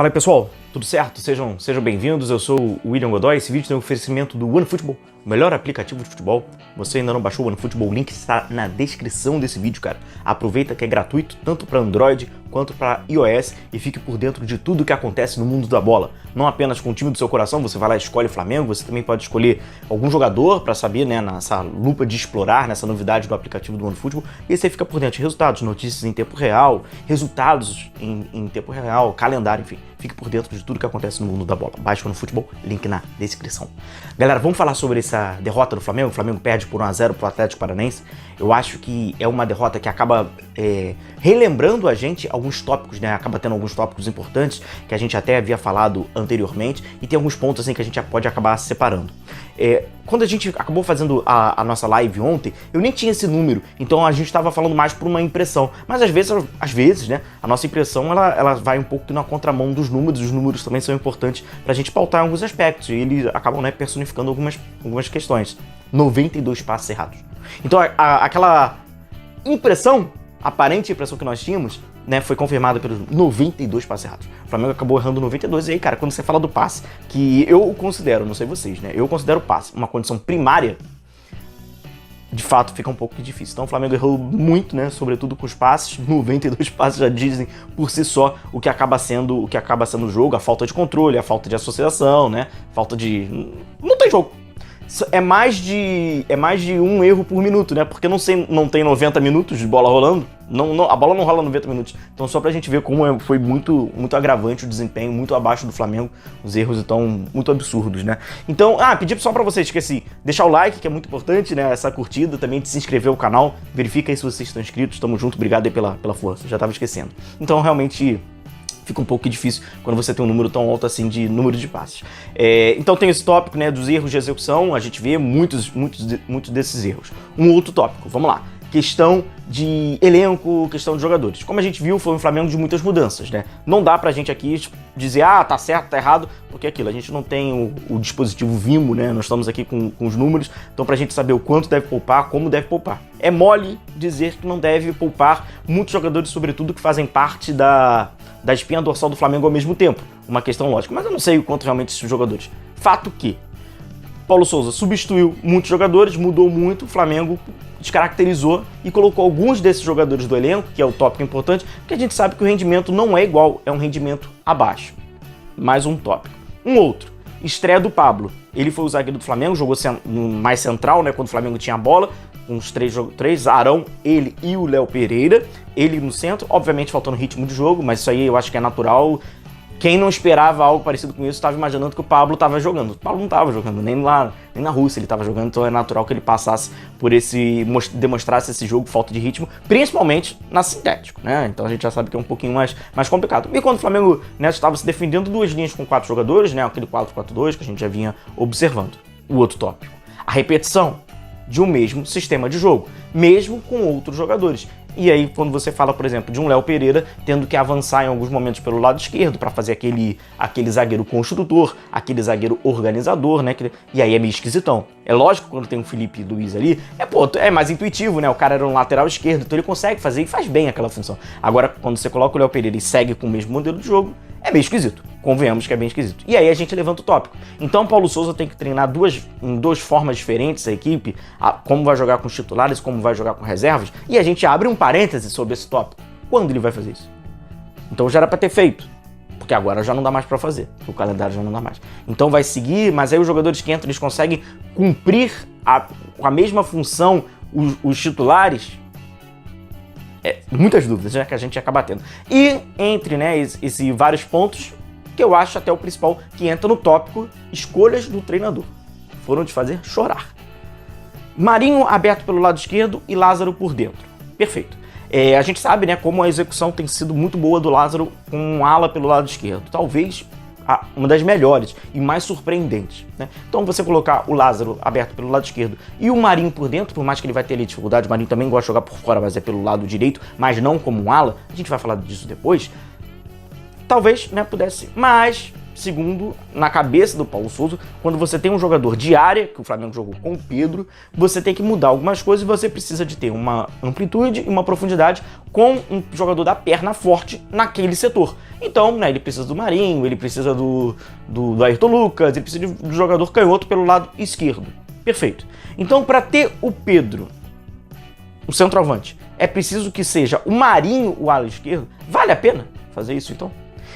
Fala aí, pessoal, tudo certo? Sejam bem-vindos, eu sou o William Godoy. Esse vídeo tem um oferecimento do OneFootball, o melhor aplicativo de futebol. Você ainda não baixou o OneFootball, o link está na descrição desse vídeo, cara. Aproveita que é gratuito, tanto para Android quanto para iOS, e fique por dentro de tudo que acontece no mundo da bola. Não apenas com o time do seu coração, você vai lá e escolhe o Flamengo, você também pode escolher algum jogador para saber, né, nessa lupa de explorar, nessa novidade do aplicativo do OneFootball, e aí você fica por dentro de resultados, notícias em tempo real, resultados em tempo real, calendário, enfim. Fique por dentro de tudo que acontece no mundo da bola. Baixe o OneFootball, link na descrição. Galera, vamos falar sobre essa derrota do Flamengo. O Flamengo perde por 1-0 pro Atlético Paranaense. Eu acho que é uma derrota que acaba relembrando a gente alguns tópicos, né? Acaba tendo alguns tópicos importantes que a gente até havia falado anteriormente, e tem alguns pontos assim que a gente pode acabar separando. Quando a gente acabou fazendo a nossa live ontem, eu nem tinha esse número, então a gente estava falando mais por uma impressão. Mas às vezes, né, a nossa impressão ela vai um pouco na contramão dos números. Os números também são importantes para a gente pautar em alguns aspectos, e eles acabam, né, personificando algumas questões. 92 passes errados. Então aquela aparente impressão que nós tínhamos, né, foi confirmada pelos 92 passes errados. O Flamengo acabou errando 92, e aí, cara, quando você fala do passe, que eu considero, não sei vocês, né, eu considero o passe uma condição primária, de fato fica um pouco difícil. Então o Flamengo errou muito, né, sobretudo com os passes. 92 passes já dizem por si só o que acaba sendo o jogo, a falta de controle, a falta de associação, né, falta de... não tem jogo. É mais de um erro por minuto, né? Porque não tem 90 minutos de bola rolando. A bola não rola 90 minutos. Então só pra gente ver como foi muito agravante o desempenho, muito abaixo do Flamengo. Os erros estão muito absurdos, né? Então, pedi só pra vocês, esqueci, deixar o like, que é muito importante, né? Essa curtida, também de se inscrever no canal. Verifica aí se vocês estão inscritos. Tamo junto, obrigado aí pela força. Já tava esquecendo. Então, realmente... fica um pouco difícil quando você tem um número tão alto assim de número de passes. Então tem esse tópico, né, dos erros de execução, a gente vê muitos desses erros. Um outro tópico, vamos lá, questão de elenco, questão de jogadores. Como a gente viu, foi um Flamengo de muitas mudanças, né? Não dá pra gente aqui dizer, tá certo, tá errado, porque aquilo, a gente não tem o dispositivo Vimo, né? Nós estamos aqui com os números, então pra gente saber o quanto deve poupar, como deve poupar. É mole dizer que não deve poupar muitos jogadores, sobretudo que fazem parte da espinha dorsal do Flamengo ao mesmo tempo. Uma questão lógica, mas eu não sei o quanto realmente esses jogadores. Fato que Paulo Souza substituiu muitos jogadores, mudou muito, o Flamengo descaracterizou e colocou alguns desses jogadores do elenco, que é o tópico importante, porque a gente sabe que o rendimento não é igual, é um rendimento abaixo. Mais um tópico. Um outro, estreia do Pablo. Ele foi o zagueiro do Flamengo, jogou mais central, né, quando o Flamengo tinha a bola, com os três, Arão, ele e o Léo Pereira, ele no centro, obviamente faltando ritmo de jogo, mas isso aí eu acho que é natural. Quem não esperava algo parecido com isso estava imaginando que o Pablo estava jogando. O Pablo não estava jogando, nem na Rússia ele estava jogando, então é natural que ele passasse por demonstrasse esse jogo, falta de ritmo, principalmente na sintético, né? Então a gente já sabe que é um pouquinho mais complicado. E quando o Flamengo, né, estava se defendendo, duas linhas com 4 jogadores, né, aquele 4-4-2 que a gente já vinha observando. O outro tópico, a repetição de um mesmo sistema de jogo, mesmo com outros jogadores. E aí, quando você fala, por exemplo, de um Léo Pereira tendo que avançar em alguns momentos pelo lado esquerdo para fazer aquele zagueiro construtor, aquele zagueiro organizador, né? E aí é meio esquisitão. É lógico que quando tem um Felipe Luiz ali, é mais intuitivo, né? O cara era um lateral esquerdo, então ele consegue fazer e faz bem aquela função. Agora, quando você coloca o Léo Pereira e segue com o mesmo modelo de jogo, é bem esquisito. Convenhamos que é bem esquisito. E aí a gente levanta o tópico. Então Paulo Souza tem que treinar em duas formas diferentes a equipe, como vai jogar com os titulares, como vai jogar com reservas, e a gente abre um parêntese sobre esse tópico. Quando ele vai fazer isso? Então já era para ter feito, porque agora já não dá mais para fazer, o calendário já não dá mais. Então vai seguir, mas aí os jogadores que entram, eles conseguem cumprir com a mesma função os titulares? Muitas dúvidas, né, que a gente acaba tendo. E entre, né, esses vários pontos, que eu acho até o principal, que entra no tópico escolhas do treinador. Foram de fazer chorar. Marinho aberto pelo lado esquerdo e Lázaro por dentro. Perfeito. A gente sabe, né, como a execução tem sido muito boa do Lázaro com um ala pelo lado esquerdo. Talvez uma das melhores e mais surpreendentes, né? Então você colocar o Lázaro aberto pelo lado esquerdo e o Marinho por dentro, por mais que ele vai ter ali dificuldade, o Marinho também gosta de jogar por fora, mas é pelo lado direito, mas não como um ala, a gente vai falar disso depois. Talvez, né, pudesse, mas segundo, na cabeça do Paulo Sousa, quando você tem um jogador de área, que o Flamengo jogou com o Pedro, você tem que mudar algumas coisas e você precisa de ter uma amplitude e uma profundidade com um jogador da perna forte naquele setor. Então, né, ele precisa do Marinho, ele precisa do Ayrton Lucas, ele precisa de um jogador canhoto pelo lado esquerdo. Perfeito. Então, para ter o Pedro, o centroavante, é preciso que seja o Marinho o ala esquerdo? Vale a pena fazer isso, então?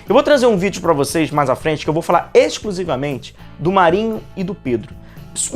Eu vou trazer um vídeo para vocês mais à frente que eu vou falar exclusivamente do Marinho e do Pedro.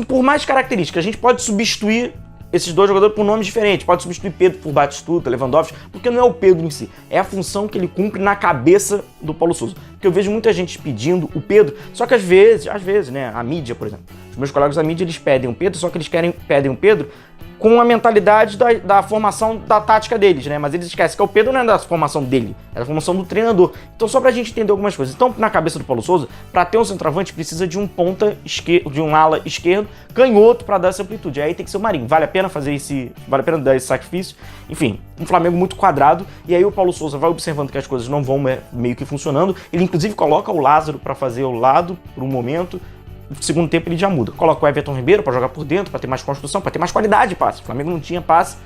Por mais características, a gente pode substituir esses dois jogadores por nomes diferentes. Pode substituir Pedro por Batistuta, Lewandowski, porque não é o Pedro em si, é a função que ele cumpre na cabeça do Paulo Sousa. Porque eu vejo muita gente pedindo o Pedro, só que às vezes, né, a mídia, por exemplo, os meus colegas da mídia, eles pedem o Pedro, só que eles pedem o Pedro com a mentalidade da formação da tática deles, né? Mas eles esquecem que o Pedro não é da formação dele, é da formação do treinador. Então, só pra gente entender algumas coisas. Então, na cabeça do Paulo Sousa, pra ter um centroavante, precisa de um ponta esquerdo, de um ala esquerdo, canhoto pra dar essa amplitude. Aí tem que ser o Marinho. Vale a pena fazer vale a pena dar esse sacrifício? Enfim, um Flamengo muito quadrado, e aí o Paulo Sousa vai observando que as coisas não vão meio que funcionando. Ele, inclusive, coloca o Lázaro pra fazer o lado por um momento. No segundo tempo ele já muda. Coloca o Everton Ribeiro para jogar por dentro, para ter mais construção, para ter mais qualidade de passe. O Flamengo não tinha passe.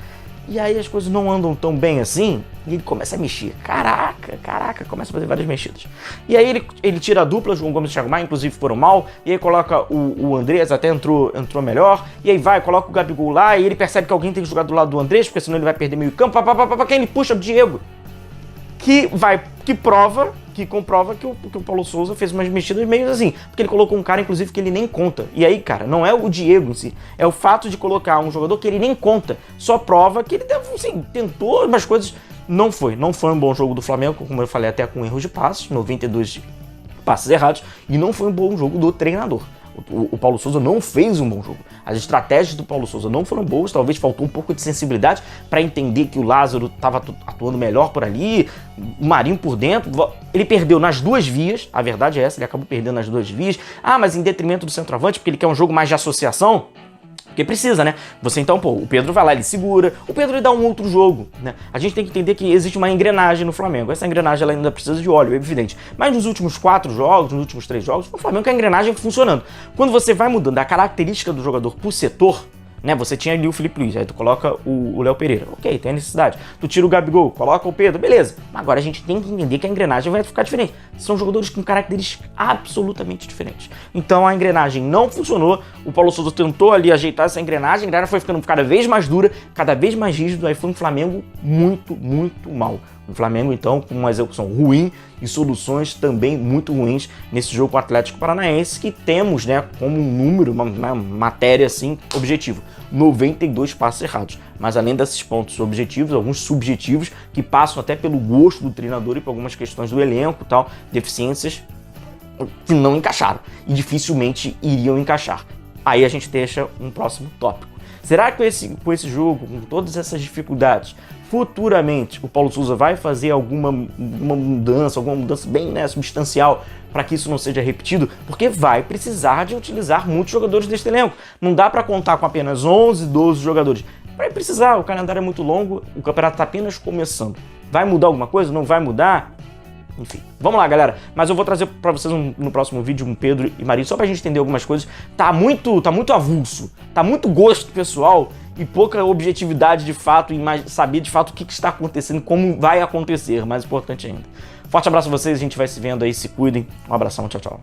E aí as coisas não andam tão bem assim, e ele começa a mexer. Caraca, começa a fazer várias mexidas. E aí ele tira a dupla, João Gomes e Thiago Maia, inclusive foram mal, e aí coloca o Andrés, até entrou melhor, e aí coloca o Gabigol lá, e ele percebe que alguém tem que jogar do lado do Andrés, porque senão ele vai perder meio campo, quem ele puxa? O Diego. Que comprova que o Paulo Sousa fez umas mexidas meio assim, porque ele colocou um cara, inclusive, que ele nem conta. E aí, cara, não é o Diego em si, é o fato de colocar um jogador que ele nem conta, só prova que ele assim, tentou umas coisas, não foi um bom jogo do Flamengo, como eu falei, até com erros de passes, 92 passes errados, e não foi um bom jogo do treinador. O Paulo Sousa não fez um bom jogo. As estratégias do Paulo Sousa não foram boas, talvez faltou um pouco de sensibilidade para entender que o Lázaro estava atuando melhor por ali, o Marinho por dentro. Ele perdeu nas duas vias, a verdade é essa, ele acabou perdendo nas duas vias. Ah, mas em detrimento do centroavante, porque ele quer um jogo mais de associação. Porque precisa, né? Você então, o Pedro vai lá, ele segura, o Pedro ele dá um outro jogo, né? A gente tem que entender que existe uma engrenagem no Flamengo. Essa engrenagem ela ainda precisa de óleo, é evidente. Mas nos últimos 4 jogos, nos últimos 3 jogos, o Flamengo com a engrenagem funcionando. Quando você vai mudando a característica do jogador por setor, né? Você tinha ali o Felipe Luiz, aí tu coloca o Léo Pereira. Ok, tem a necessidade. Tu tira o Gabigol, coloca o Pedro, beleza. Agora a gente tem que entender que a engrenagem vai ficar diferente. São jogadores com características absolutamente diferentes. Então a engrenagem não funcionou, o Paulo Sousa tentou ali ajeitar essa engrenagem, a engrenagem foi ficando cada vez mais dura, cada vez mais rígido, aí foi um Flamengo muito mal. O Flamengo, então, com uma execução ruim e soluções também muito ruins nesse jogo com o Atlético Paranaense, que temos, né, como um número, uma matéria, assim, objetivo. 92 passes errados. Mas além desses pontos objetivos, alguns subjetivos, que passam até pelo gosto do treinador e por algumas questões do elenco e tal, deficiências que não encaixaram e dificilmente iriam encaixar. Aí a gente deixa um próximo tópico. Será que com esse jogo, com todas essas dificuldades, futuramente o Paulo Sousa vai fazer alguma mudança bem, né, substancial para que isso não seja repetido? Porque vai precisar de utilizar muitos jogadores deste elenco. Não dá para contar com apenas 11, 12 jogadores. Vai precisar, o calendário é muito longo, o campeonato está apenas começando. Vai mudar alguma coisa? Não vai mudar? Enfim, vamos lá, galera. Mas eu vou trazer pra vocês no próximo vídeo um Pedro e Marinho, só pra gente entender algumas coisas. Tá muito avulso, tá muito gosto pessoal e pouca objetividade de fato e saber de fato o que está acontecendo, como vai acontecer, mais importante ainda. Forte abraço a vocês, a gente vai se vendo aí, se cuidem. Um abração, tchau.